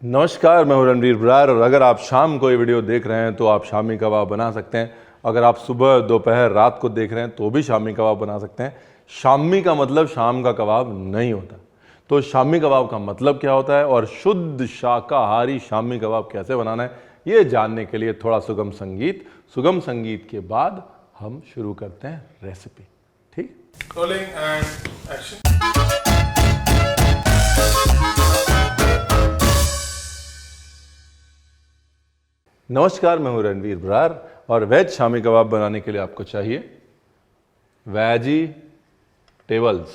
नमस्कार, मैं हूं रणवीर बरार और अगर आप शाम को ये वीडियो देख रहे हैं तो आप शामी कबाब बना सकते हैं। अगर आप सुबह, दोपहर, रात को देख रहे हैं तो भी शामी कबाब बना सकते हैं। शामी का मतलब शाम का कबाब नहीं होता। तो शामी कबाब का मतलब क्या होता है और शुद्ध शाकाहारी शामी कबाब कैसे बनाना है, ये जानने के लिए थोड़ा सुगम संगीत के बाद हम शुरू करते हैं रेसिपी। ठीक, Rolling and action. नमस्कार, मैं हूं रणवीर बरार और वेज शामी कबाब बनाने के लिए आपको चाहिए वेजिटेबल्स।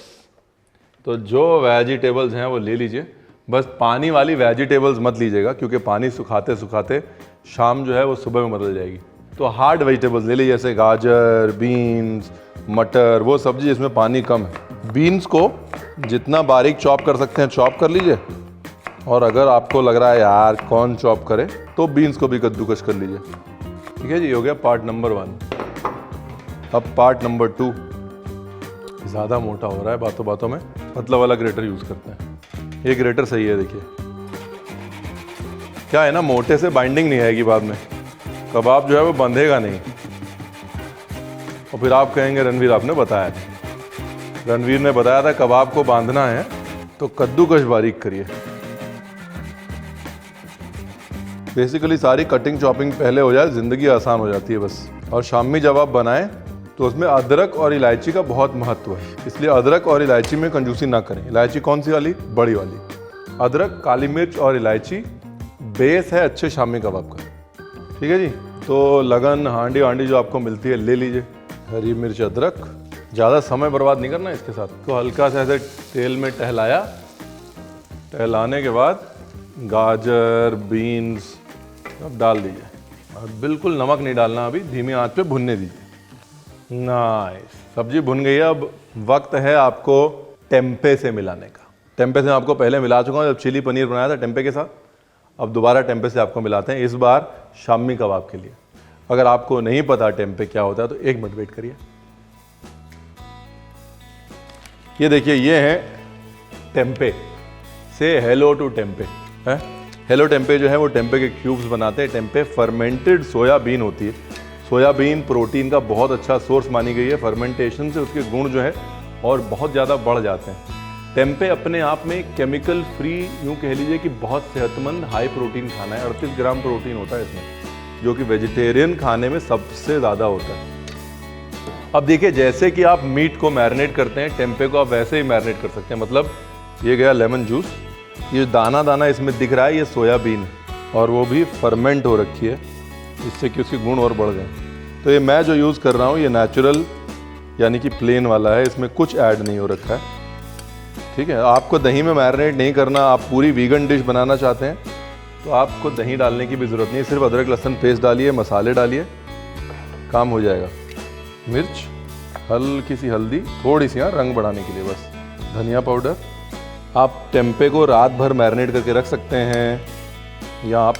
तो जो वेजिटेबल्स हैं वो ले लीजिए, बस पानी वाली वेजिटेबल्स मत लीजिएगा क्योंकि पानी सुखाते सुखाते शाम जो है वो सुबह में बदल जाएगी। तो हार्ड वेजिटेबल्स ले लीजिए, जैसे गाजर, बीन्स, मटर, वो सब्जी जिसमें पानी कम है। बीन्स को जितना बारीक चॉप कर सकते हैं चॉप कर लीजिए, और अगर आपको लग रहा है यार कौन चॉप करे तो बीन्स को भी कद्दूकस कर लीजिए। ठीक है जी, हो गया पार्ट नंबर 1। अब पार्ट नंबर 2। ज़्यादा मोटा हो रहा है बातों बातों में, मतलब वाला ग्रेटर यूज़ करते हैं। ये ग्रेटर सही है। देखिए क्या है ना, मोटे से बाइंडिंग नहीं आएगी बाद में, कबाब जो है वो बंधेगा नहीं और फिर आप कहेंगे रणवीर आपने बताया था। रणवीर ने बताया था कबाब को बांधना है तो कद्दूकस बारीक करिए। बेसिकली सारी कटिंग चॉपिंग पहले हो जाए, ज़िंदगी आसान हो जाती है बस। और शामी जब आप बनाएं तो उसमें अदरक और इलायची का बहुत महत्व है, इसलिए अदरक और इलायची में कंजूसी ना करें। इलायची कौन सी वाली? बड़ी वाली। अदरक, काली मिर्च और इलायची बेस है अच्छे शामी कबाब का। ठीक है जी, तो लगन हांडी वांडी जो आपको मिलती है ले लीजिए। हरी मिर्च, अदरक, ज़्यादा समय बर्बाद नहीं करना इसके साथ। तो हल्का सा ऐसे तेल में टहलाया, टहलाने के बाद गाजर, बीन्स अब डाल दीजिए और बिल्कुल नमक नहीं डालना, अभी धीमी आंच पे भुनने दीजिए। नाइस, सब्जी भुन गई है। अब वक्त है आपको टेम्पे से मिलाने का। टेम्पे से मैं आपको पहले मिला चुका हूँ जब चिली पनीर बनाया था टेम्पे के साथ। अब दोबारा टेम्पे से आपको मिलाते हैं, इस बार शामी कबाब के लिए। अगर आपको नहीं पता टेम्पे क्या होता है तो 1 मिनट वेट करिए। ये देखिए, ये है टेम्पे। से हेलो टू टेम्पे है। हेलो टेम्पे जो है वो टेम्पे के क्यूब्स बनाते हैं। टेम्पे फर्मेंटेड सोयाबीन होती है। सोयाबीन प्रोटीन का बहुत अच्छा सोर्स मानी गई है। फर्मेंटेशन से उसके गुण जो है और बहुत ज़्यादा बढ़ जाते हैं। टेम्पे अपने आप में केमिकल फ्री, यूँ कह लीजिए कि बहुत सेहतमंद हाई प्रोटीन खाना है। 38 ग्राम प्रोटीन होता है इसमें, जो कि वेजिटेरियन खाने में सबसे ज़्यादा होता है। अब देखिए, जैसे कि आप मीट को मैरिनेट करते हैं, टेम्पे को आप वैसे ही मैरिनेट कर सकते हैं। मतलब ये गया लेमन जूस, ये दाना दाना इसमें दिख रहा है, ये सोयाबीन है और वो भी फर्मेंट हो रखी है, जिससे कि उसके गुण और बढ़ गए। तो ये मैं जो यूज़ कर रहा हूँ ये नेचुरल यानी कि प्लेन वाला है, इसमें कुछ ऐड नहीं हो रखा है। ठीक है, आपको दही में मैरिनेट नहीं करना, आप पूरी वीगन डिश बनाना चाहते हैं तो आपको दही डालने की भी ज़रूरत नहीं है। सिर्फ अदरक लहसुन पेस्ट डालिए, मसाले डालिए, काम हो जाएगा। मिर्च, हल्की सी हल्दी, थोड़ी सी रंग बढ़ाने के लिए बस, धनिया पाउडर। आप टेम्पे को रात भर मैरिनेट करके रख सकते हैं या आप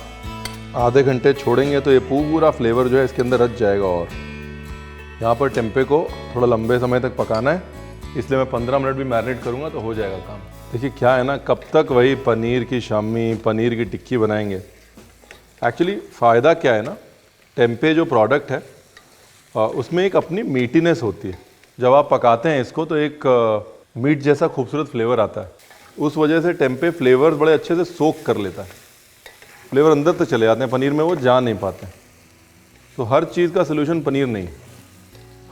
आधे घंटे छोड़ेंगे तो ये पूरा फ्लेवर जो है इसके अंदर रच जाएगा। और यहाँ पर टेम्पे को थोड़ा लंबे समय तक पकाना है, इसलिए मैं 15 मिनट भी मैरिनेट करूँगा तो हो जाएगा काम। देखिए क्या है ना, कब तक वही पनीर की शामी, पनीर की टिक्की बनाएंगे। एक्चुअली फ़ायदा क्या है ना, टेम्पे जो प्रोडक्ट है उसमें एक अपनी मीठीनेस होती है। जब आप पकाते हैं इसको तो एक मीट जैसा खूबसूरत फ्लेवर आता है। उस वजह से टेम्पे फ्लेवर्स बड़े अच्छे से सोक कर लेता है, फ्लेवर अंदर तक चले जाते हैं, पनीर में वो जा नहीं पाते। तो हर चीज़ का सलूशन पनीर नहीं।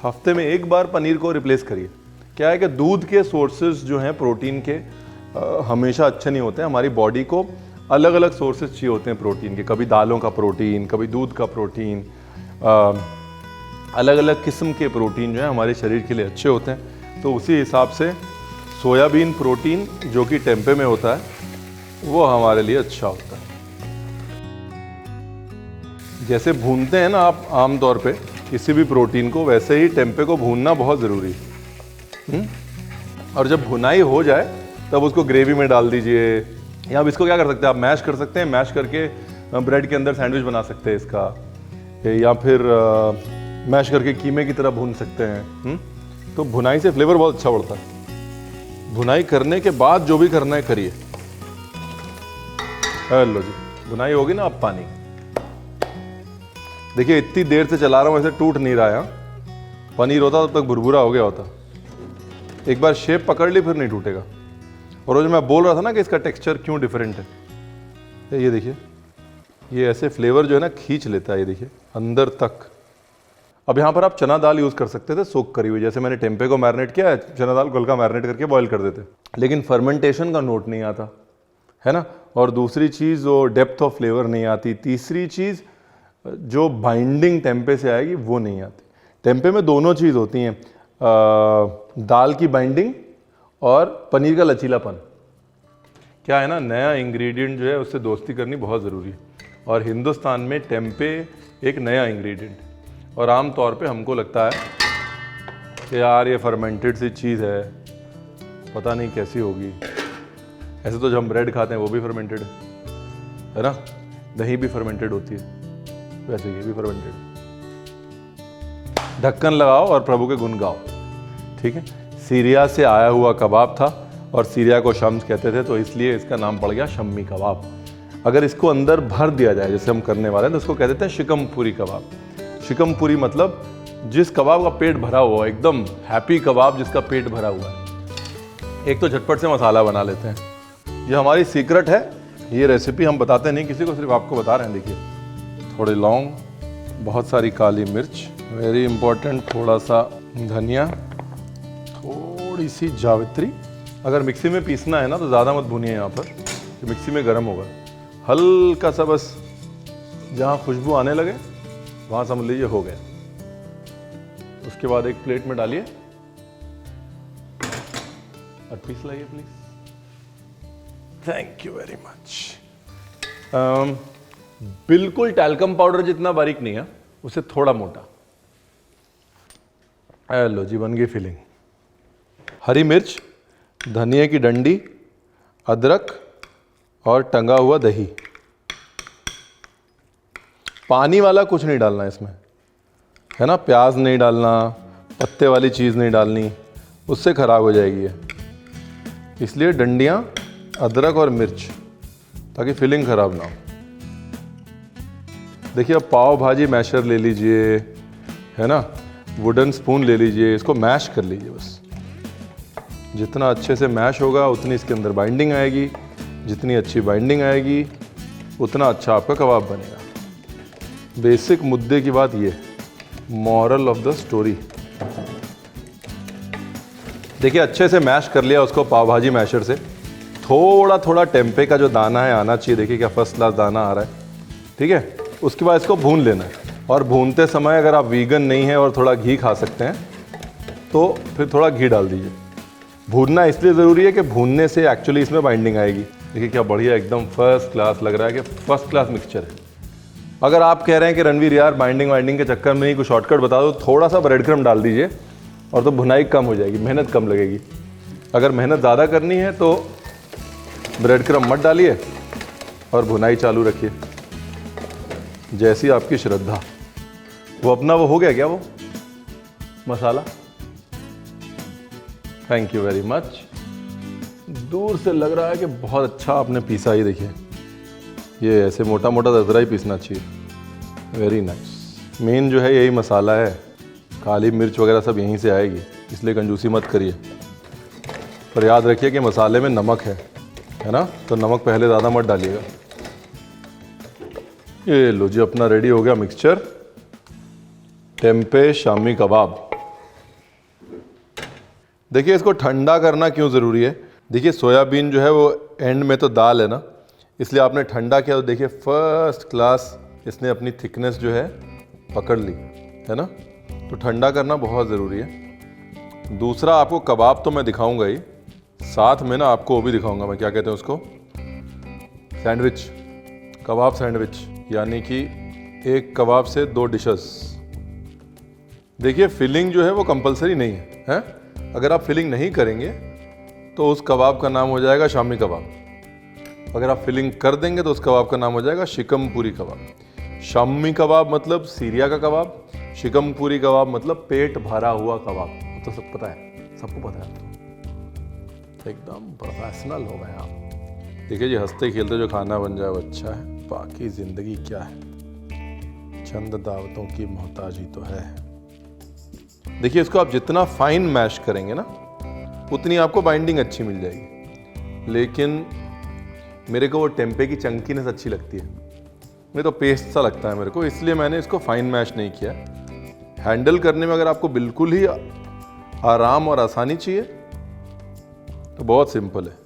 हफ्ते में 1 बार पनीर को रिप्लेस करिए। क्या है कि दूध के सोर्सेज जो हैं प्रोटीन के हमेशा अच्छे नहीं होते हैं। हमारी बॉडी को अलग अलग सोर्सेज चाहिए होते हैं प्रोटीन के, कभी दालों का प्रोटीन, कभी दूध का प्रोटीन, अलग अलग किस्म के प्रोटीन जो है हमारे शरीर के लिए अच्छे होते हैं। तो उसी हिसाब से सोयाबीन प्रोटीन जो कि टेम्पे में होता है वो हमारे लिए अच्छा होता है। जैसे भूनते हैं ना आप आमतौर पे किसी भी प्रोटीन को, वैसे ही टेम्पे को भूनना बहुत ज़रूरी है। और जब भुनाई हो जाए तब उसको ग्रेवी में डाल दीजिए, या अब इसको क्या कर सकते हैं आप, मैश कर सकते हैं। मैश करके ब्रेड के अंदर सैंडविच बना सकते हैं इसका, या फिर मैश करके कीमे की तरह भून सकते हैं। तो भुनाई से फ्लेवर बहुत अच्छा बढ़ता है। भुनाई करने के बाद जो भी करना है करिए। लो जी, बुनाई होगी ना अब पानी। देखिए इतनी देर से चला रहा हूँ, ऐसे टूट नहीं रहा है। पनीर होता तब तक भुरभुरा हो गया होता। एक बार शेप पकड़ ली फिर नहीं टूटेगा। और वो जो मैं बोल रहा था ना कि इसका टेक्सचर क्यों डिफरेंट है, ये देखिए, ये ऐसे फ्लेवर जो है ना खींच लेता है, ये देखिए अंदर तक। अब यहाँ पर आप चना दाल यूज़ कर सकते थे सोक करी हुई, जैसे मैंने टेम्पे को मैरिनेट किया है, चना दाल को हल्का मैरिनेट करके बॉईल कर देते, लेकिन फर्मेंटेशन का नोट नहीं आता है ना। और दूसरी चीज़ वो डेप्थ ऑफ फ्लेवर नहीं आती। तीसरी चीज़ जो बाइंडिंग टेम्पे से आएगी वो नहीं आती। टेम्पे में दोनों चीज़ होती हैं, दाल की बाइंडिंग और पनीर का लचीलापन। क्या है ना, नया इंग्रेडिएंट जो है उससे दोस्ती करनी बहुत ज़रूरी है। और हिंदुस्तान में टेम्पे एक नया इंग्रेडिएंट है, और आम तौर पे हमको लगता है कि यार ये फर्मेंटेड सी चीज़ है, पता नहीं कैसी होगी। ऐसे तो जब हम ब्रेड खाते हैं वो भी फर्मेंटेड है ना, दही भी फर्मेंटेड होती है, वैसे ये भी फर्मेंटेड। ढक्कन लगाओ और प्रभु के गुण गाओ, ठीक है। सीरिया से आया हुआ कबाब था, और सीरिया को शम्स कहते थे, तो इसलिए इसका नाम पड़ गया शम्मी कबाब। अगर इसको अंदर भर दिया जाए जैसे हम करने वाले हैं, तो उसको कहते हैं शिकम पूरी कबाब। शिकम पूरी मतलब जिस कबाब का पेट भरा हुआ है, एकदम हैप्पी कबाब जिसका पेट भरा हुआ है। एक तो झटपट से मसाला बना लेते हैं, ये हमारी सीक्रेट है। ये रेसिपी हम बताते नहीं किसी को, सिर्फ आपको बता रहे हैं। देखिए, थोड़े लौंग, बहुत सारी काली मिर्च, वेरी इंपॉर्टेंट, थोड़ा सा धनिया, थोड़ी सी जावित्री। अगर मिक्सी में पीसना है ना तो ज़्यादा मत भूनिए यहाँ पर, तो मिक्सी में गर्म होगा। हल्का सा बस जहाँ खुशबू आने लगे वहाँ समझ लीजिए हो गया। उसके बाद एक प्लेट में डालिए और पीस लाइए please. Thank you very much. बिल्कुल टैल्कम पाउडर जितना बारीक नहीं है, उसे थोड़ा मोटा। लो जी, बन गई फिलिंग। हरी मिर्च, धनिया की डंडी, अदरक और टंगा हुआ दही। पानी वाला कुछ नहीं डालना इसमें, है ना। प्याज नहीं डालना, पत्ते वाली चीज़ नहीं डालनी, उससे ख़राब हो जाएगी ये। इसलिए डंडियाँ, अदरक और मिर्च, ताकि फिलिंग ख़राब ना हो। देखिए, अब पाव भाजी मैशर ले लीजिए, है ना, वुडन स्पून ले लीजिए, इसको मैश कर लीजिए बस। जितना अच्छे से मैश होगा उतनी इसके अंदर बाइंडिंग आएगी, जितनी अच्छी बाइंडिंग आएगी उतना अच्छा आपका कबाब बनेगा। बेसिक मुद्दे की बात ये, मॉरल ऑफ द स्टोरी। देखिए, अच्छे से मैश कर लिया उसको पाव भाजी मैशर से। थोड़ा थोड़ा टेम्पे का जो दाना है आना चाहिए, देखिए क्या फर्स्ट क्लास दाना आ रहा है, ठीक है। उसके बाद इसको भून लेना है, और भूनते समय अगर आप वीगन नहीं हैं और थोड़ा घी खा सकते हैं तो फिर थोड़ा घी डाल दीजिए। भूनना इसलिए ज़रूरी है कि भूनने से एक्चुअली इसमें बाइंडिंग आएगी। देखिए क्या बढ़िया, एकदम फर्स्ट क्लास लग रहा है कि फर्स्ट क्लास मिक्सचर है। अगर आप कह रहे हैं कि रणवीर यार बाइंडिंग के चक्कर में ही कुछ शॉर्टकट बता दो, थोड़ा सा ब्रेड क्रम्ब डाल दीजिए और तो भुनाई कम हो जाएगी, मेहनत कम लगेगी। अगर मेहनत ज़्यादा करनी है तो ब्रेड क्रम्ब मत डालिए और भुनाई चालू रखिए, जैसी आपकी श्रद्धा। वो अपना वो हो गया क्या वो masala? Thank you very much. दूर से लग रहा है कि बहुत अच्छा आपने पीसा। ही देखिए, ये ऐसे मोटा मोटा दरदरा ही पीसना चाहिए। Very nice. मेन जो है यही मसाला है, काली मिर्च वगैरह सब यहीं से आएगी, इसलिए कंजूसी मत करिए। पर याद रखिए कि मसाले में नमक है ना, तो नमक पहले ज़्यादा मत डालिएगा। ये लो जी, अपना रेडी हो गया मिक्सचर, टेम्पे शामी कबाब। देखिए, इसको ठंडा करना क्यों ज़रूरी है। देखिए, सोयाबीन जो है वो एंड में तो दाल है ना, इसलिए आपने ठंडा किया तो देखिए फर्स्ट क्लास इसने अपनी थिकनेस जो है पकड़ ली, है ना। तो ठंडा करना बहुत ज़रूरी है। दूसरा, आपको कबाब तो मैं दिखाऊंगा ही, साथ में ना आपको वो भी दिखाऊंगा मैं, क्या कहते हैं उसको, सैंडविच, कबाब सैंडविच, यानी कि एक कबाब से 2 डिशेस। देखिए, फिलिंग जो है वो कंपलसरी नहीं है। अगर आप फिलिंग नहीं करेंगे तो उस कबाब का नाम हो जाएगा शामी कबाब। अगर आप फिलिंग कर देंगे तो उस कबाब का नाम हो जाएगा शिकम पूरी कबाब। शामी कबाब मतलब सीरिया का कबाब, शिकम पूरी कबाब मतलब पेट भरा हुआ कबाब। तो सब पता है, सबको पता है, एकदम प्रोफेशनल हो गए आप। देखिए जी, हंसते खेलते जो खाना बन जाए वो अच्छा है, बाकी ज़िंदगी क्या है, चंद दावतों की मोहताजी तो है। देखिए, इसको आप जितना फाइन मैश करेंगे ना उतनी आपको बाइंडिंग अच्छी मिल जाएगी, लेकिन मेरे को वो टेम्पे की चंकीनेस अच्छी लगती है, मेरे तो पेस्ट सा लगता है मेरे को, इसलिए मैंने इसको फाइन मैश नहीं किया। हैंडल करने में अगर आपको बिल्कुल ही आराम और आसानी चाहिए तो बहुत सिंपल है।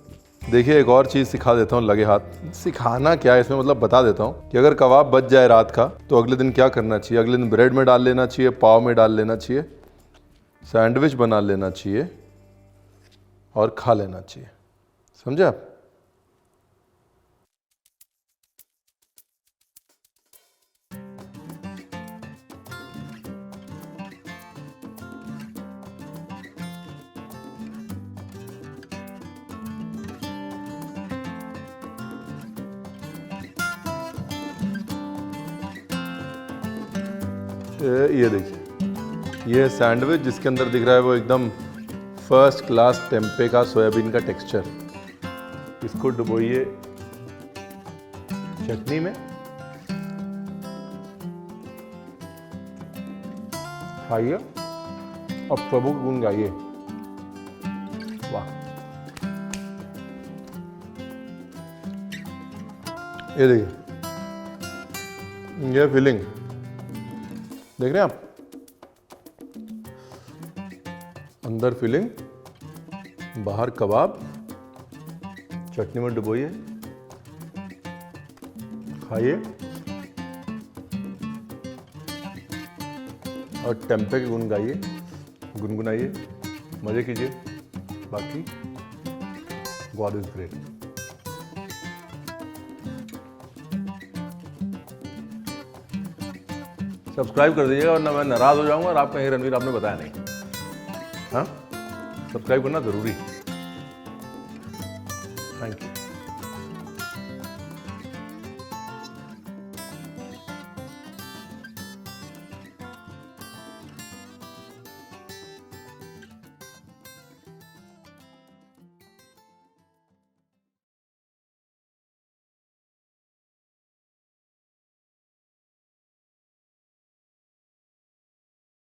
देखिए, एक और चीज़ सिखा देता हूँ लगे हाथ। सिखाना क्या है इसमें, मतलब बता देता हूँ कि अगर कबाब बच जाए रात का तो अगले दिन क्या करना चाहिए। अगले दिन ब्रेड में डाल लेना चाहिए, पाव में डाल लेना चाहिए, सैंडविच बना लेना चाहिए और खा लेना चाहिए। समझे आप? ये देखिए, ये सैंडविच जिसके अंदर दिख रहा है वो एकदम फर्स्ट क्लास टेम्पे का सोयाबीन का टेक्सचर। इसको डुबोइए चटनी में, खाइए और प्रभु गुण गाइए। वाह! ये देखिए, ये फीलिंग देख रहे हैं आप, अंदर फिलिंग, बाहर कबाब, चटनी में डुबोइए, खाइए और टेम्पे के गुण गाइए, गुनगुनाइए, मजे कीजिए। बाकी गॉड इज ग्रेट। सब्सक्राइब कर दीजिएगा वरना मैं नाराज हो जाऊंगा और आप कहीं रणवीर आपने बताया नहीं। हाँ, सब्सक्राइब करना जरूरी है। Thank you.